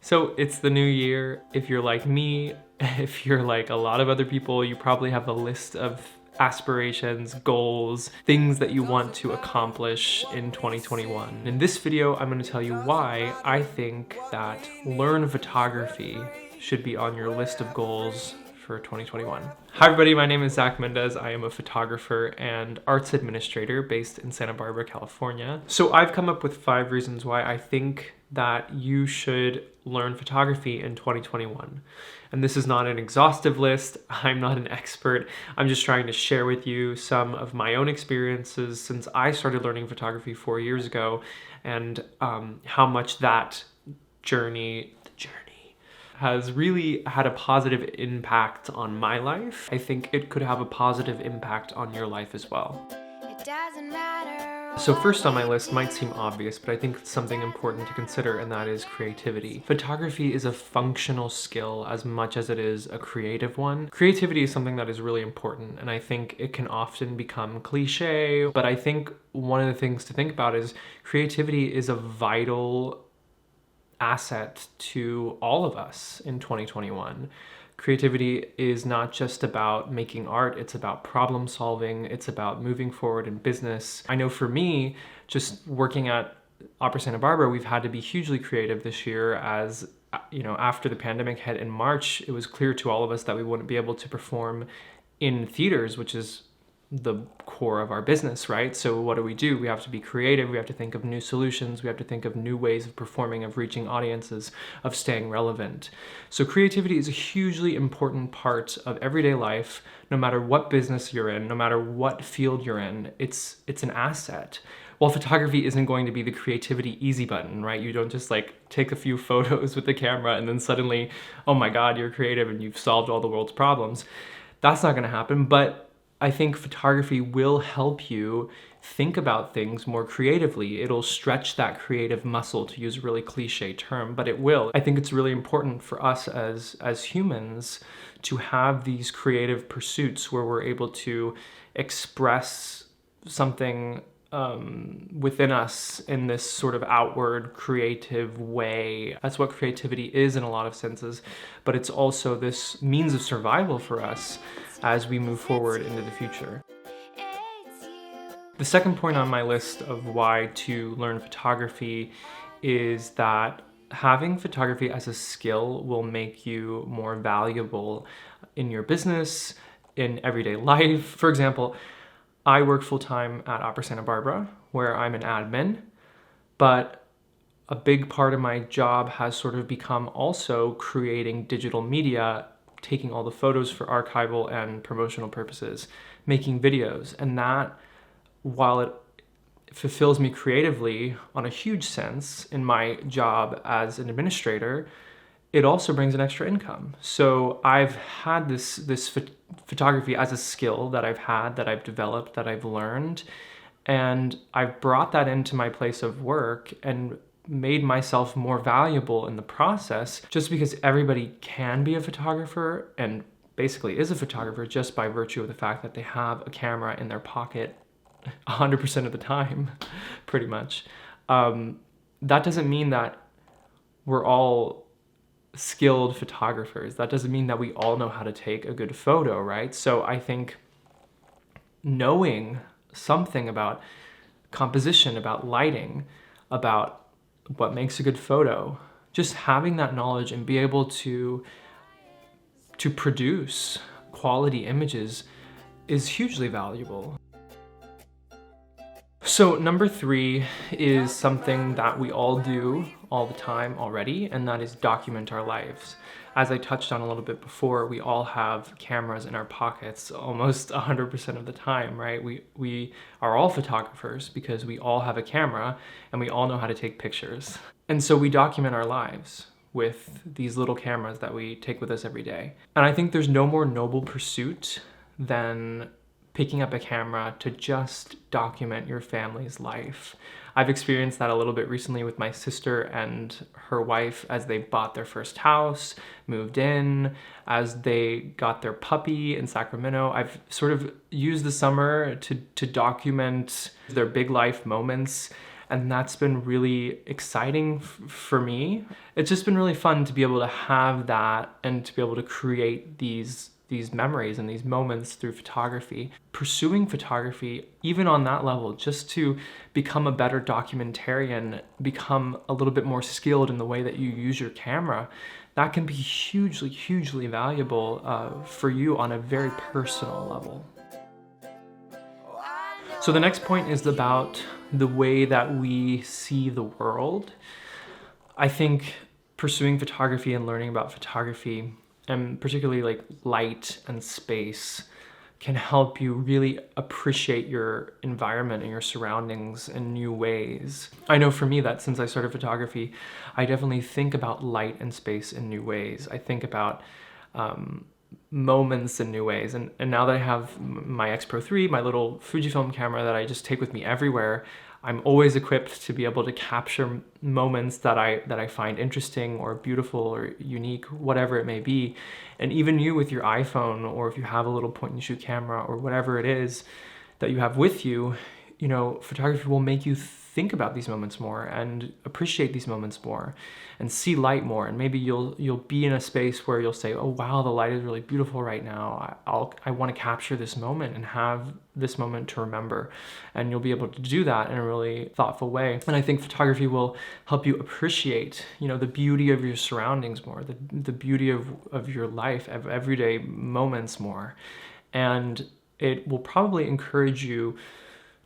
So it's the new year. If you're like me, if you're like a lot of other people, you probably have a list of aspirations, goals, things that you want to accomplish in 2021. In this video, I'm going to tell you why I think that learn photography should be on your list of goals for 2021. Hi everybody, my name is Zach Mendez. I am a photographer and arts administrator based in Santa Barbara, California. So I've come up with 5 reasons why I think that you should learn photography in 2021. And this is not an exhaustive list. I'm not an expert. I'm just trying to share with you some of my own experiences since I started learning photography 4 years ago, and how much that journey has really had a positive impact on my life. I think it could have a positive impact on your life as well. It doesn't matter. So first on my list might seem obvious, but I think it's something important to consider, and that is creativity. Photography is a functional skill as much as it is a creative one. Creativity is something that is really important, and I think it can often become cliche, but I think one of the things to think about is creativity is a vital asset to all of us in 2021. Creativity is not just about making art, it's about problem solving, it's about moving forward in business. I know for me, just working at Opera Santa Barbara, we've had to be hugely creative this year as, you know, after the pandemic hit in March, it was clear to all of us that we wouldn't be able to perform in theaters, which is the core of our business, right? So what do? We have to be creative. We have to think of new solutions. We have to think of new ways of performing, of reaching audiences, of staying relevant. So creativity is a hugely important part of everyday life, no matter what business you're in, no matter what field you're in, it's an asset. While photography isn't going to be the creativity easy button, right? You don't just like take a few photos with the camera and then suddenly, oh my God, you're creative and you've solved all the world's problems. That's not going to happen, but I think photography will help you think about things more creatively. It'll stretch that creative muscle, to use a really cliche term, but it will. I think it's really important for us as humans to have these creative pursuits where we're able to express something within us in this sort of outward creative way. That's what creativity is in a lot of senses, but it's also this means of survival for us as we move forward into the future. The second point on my list of why to learn photography is that having photography as a skill will make you more valuable in your business, in everyday life. For example, I work full-time at Opera Santa Barbara, where I'm an admin, but a big part of my job has sort of become also creating digital media, taking all the photos for archival and promotional purposes, making videos. And that, while it fulfills me creatively on a huge sense in my job as an administrator, it also brings an extra income. So I've had this photography as a skill that I've developed, that I've learned, and I've brought that into my place of work and made myself more valuable in the process, just because everybody can be a photographer and basically is a photographer just by virtue of the fact that they have a camera in their pocket 100% of the time, pretty much. That doesn't mean that we're all skilled photographers. That doesn't mean that we all know how to take a good photo, right? So I think knowing something about composition, about lighting, about what makes a good photo, just having that knowledge and be able to produce quality images is hugely valuable. So number 3 is something that we all do all the time already, and that is document our lives. As I touched on a little bit before, we all have cameras in our pockets almost 100% of the time, right? We are all photographers because we all have a camera and we all know how to take pictures. And so we document our lives with these little cameras that we take with us every day. And I think there's no more noble pursuit than picking up a camera to just document your family's life. I've experienced that a little bit recently with my sister and her wife as they bought their first house, moved in, as they got their puppy in Sacramento. I've sort of used the summer to document their big life moments. And that's been really exciting for me. It's just been really fun to be able to have that and to be able to create these memories and these moments through photography. Pursuing photography, even on that level, just to become a better documentarian, become a little bit more skilled in the way that you use your camera, that can be hugely, hugely valuable for you on a very personal level. So the next point is about the way that we see the world. I think pursuing photography and learning about photography, and particularly like light and space, can help you really appreciate your environment and your surroundings in new ways. I know for me that since I started photography, I definitely think about light and space in new ways. I think about moments in new ways. And now that I have my X Pro 3, my little Fujifilm camera that I just take with me everywhere, I'm always equipped to be able to capture moments that I find interesting or beautiful or unique, whatever it may be. And even you with your iPhone, or if you have a little point and shoot camera or whatever it is that you have with you, you know, photography will make you think about these moments more and appreciate these moments more and see light more. And maybe you'll be in a space where you'll say, oh wow, the light is really beautiful right now. I want to capture this moment and have this moment to remember. And you'll be able to do that in a really thoughtful way. And I think photography will help you appreciate, you know, the beauty of your surroundings more, the beauty of your life, of everyday moments more. And it will probably encourage you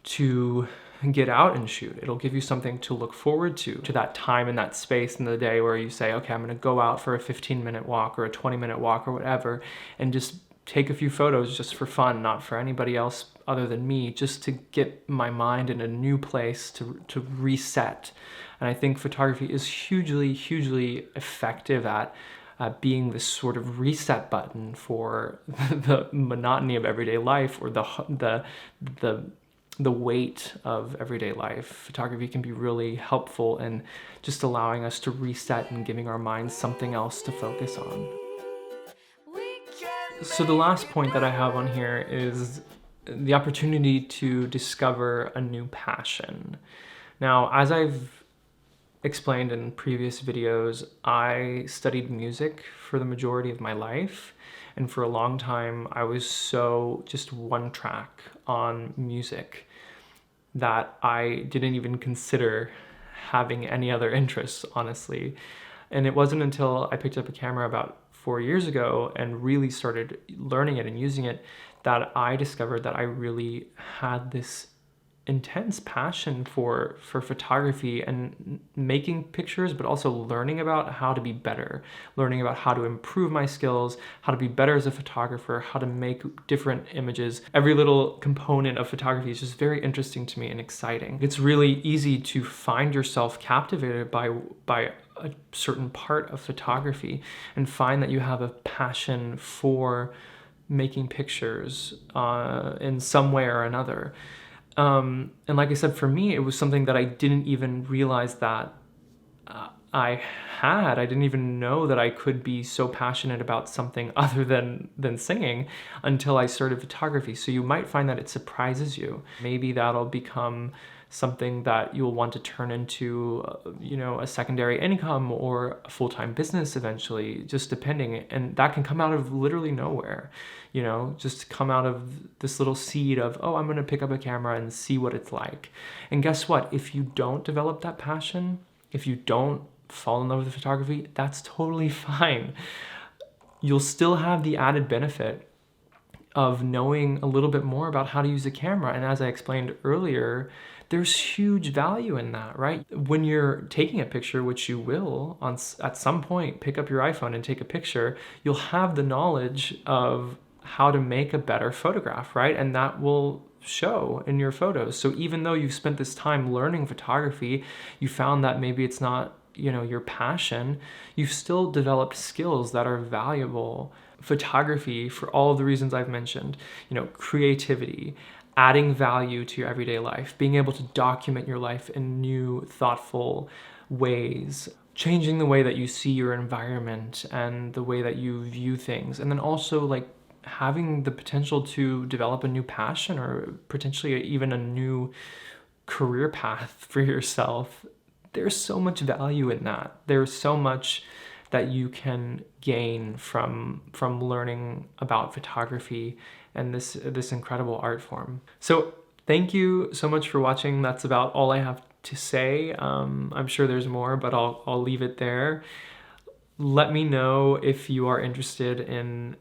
to get out and shoot. It'll give you something to look forward to that time and that space in the day where you say, okay, I'm gonna go out for a 15-minute walk or a 20-minute walk or whatever, and just take a few photos just for fun, not for anybody else other than me, just to get my mind in a new place to reset. And I think photography is hugely, hugely effective at being this sort of reset button for the monotony of everyday life, or the weight of everyday life. Photography can be really helpful in just allowing us to reset and giving our minds something else to focus on. So the last point that I have on here is the opportunity to discover a new passion. Now, as I've explained in previous videos, I studied music for the majority of my life. And for a long time, I was so just one track on music that I didn't even consider having any other interests, honestly. And it wasn't until I picked up a camera about 4 years ago and really started learning it and using it that I discovered that I really had this intense passion for photography and making pictures, but also learning about how to be better, learning about how to improve my skills, how to be better as a photographer, how to make different images. Every little component of photography is just very interesting to me and exciting. It's really easy to find yourself captivated by a certain part of photography and find that you have a passion for making pictures in some way or another. And like I said, for me, it was something that I didn't even realize that I had. I didn't even know that I could be so passionate about something other than singing until I started photography. So you might find that it surprises you. Maybe that'll become something that you'll want to turn into, a secondary income or a full-time business eventually, just depending. And that can come out of literally nowhere, just come out of this little seed of, oh, I'm going to pick up a camera and see what it's like. And guess what? If you don't develop that passion, if you don't fall in love with photography, that's totally fine. You'll still have the added benefit of knowing a little bit more about how to use a camera. And as I explained earlier, there's huge value in that, right? When you're taking a picture, which you will at some point, pick up your iPhone and take a picture, you'll have the knowledge of how to make a better photograph, right? And that will show in your photos. So even though you've spent this time learning photography, you found that maybe it's not, your passion, you've still developed skills that are valuable. Photography, for all of the reasons I've mentioned, creativity, adding value to your everyday life, being able to document your life in new, thoughtful ways, changing the way that you see your environment and the way that you view things. And then also having the potential to develop a new passion or potentially even a new career path for yourself, there's so much value in that. There's so much that you can gain from learning about photography and this incredible art form. So thank you so much for watching. That's about all I have to say. I'm sure there's more, but I'll leave it there. Let me know if you are interested in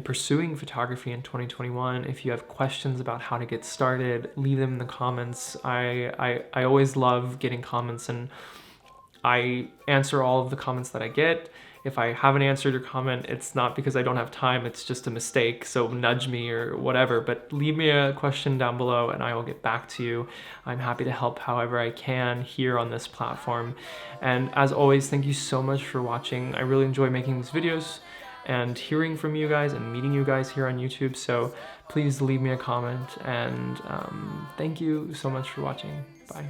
pursuing photography in 2021. If you have questions about how to get started, leave them in the comments. I always love getting comments, and I answer all of the comments that I get. If I haven't answered your comment, it's not because I don't have time, it's just a mistake, so nudge me or whatever, but leave me a question down below and I will get back to you. I'm happy to help however I can here on this platform. And as always, thank you so much for watching. I really enjoy making these videos and hearing from you guys and meeting you guys here on YouTube, so please leave me a comment, and thank you so much for watching. Bye.